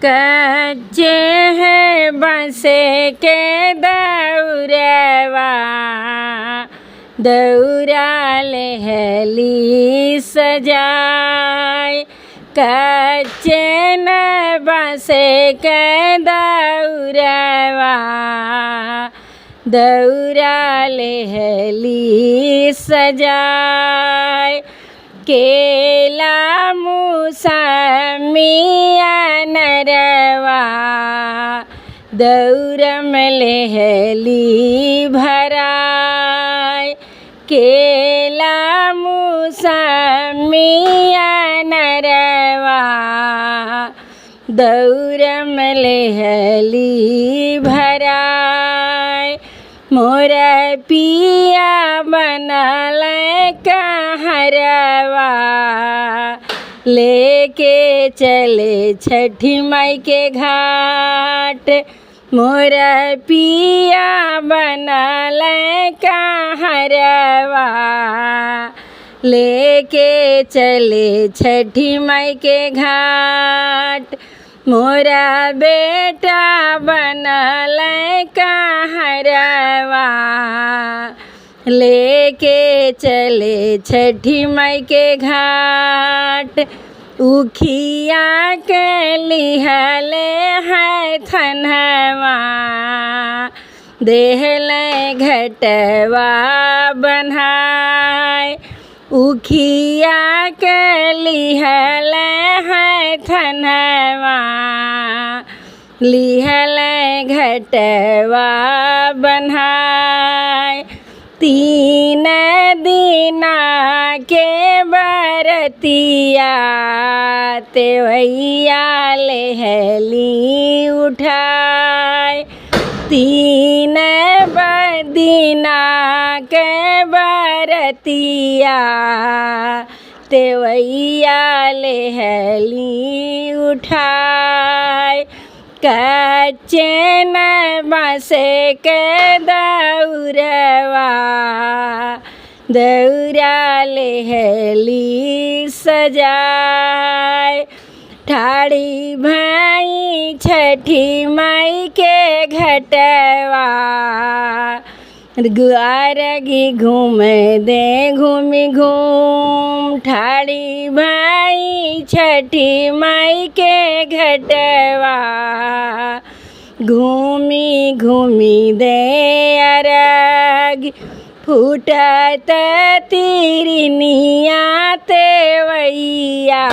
कच्चे है बसे के दौरवा, दौरा लेहली सजाए। कच्चे न बसे के दौरवा, दौरा लेहली सजाए। केला मुसमिया नरवा, दौरम लेहली भराए। केला मुसमिया नरवा, दौरम लेहली भराए। मोर पिया बनल कहरवा, लेके चले छठी माई के घाट। मोर पिया बनल कहरवा, लेके चले छठी माई के घाट। मोरा बेटा बनल कहरवा, लेके चले छठी माई के घाट। उखिया के लिहले है थनवा, देहले घटवा बन्हाए। उखिया के लिहले है थनवा, लिहले घटवा बन्हाए। 3 दिना के बरतिया, तेवैया लेहली उठाए। 3 दिना के बरतिया, तेवैया लेहली उठाए। कच्चे न बसे के दौरवा, दौरा लेहली सजाए। ठाड़ी भाई छठी माई के घटवा, गुआरगी घूम दे घूमी घूम। ठाड़ी भाई छठी माई के घटवा, घूमी घूमी दे अरग। फूटत तिरनिया तेवैया,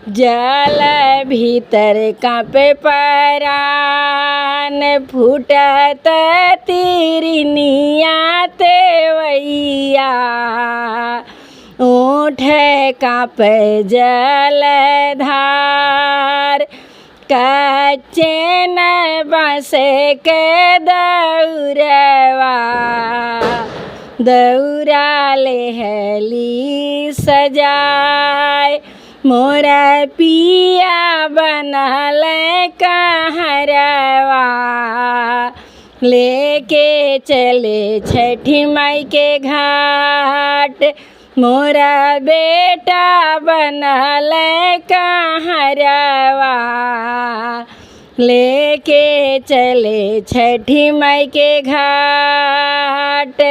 जल भीतर कांपे परान। फूटत तिरनिया तेवैया, ओठ कांपे जलधार। कच्चे न बसे के दौरवा, दौरा लेहली सजाए। मोर पिया बनल कहरवा, लेके चले छठी माई के घाट। मोरा बेटा बनल कहरवा, लेके चले छठी माई के घाट।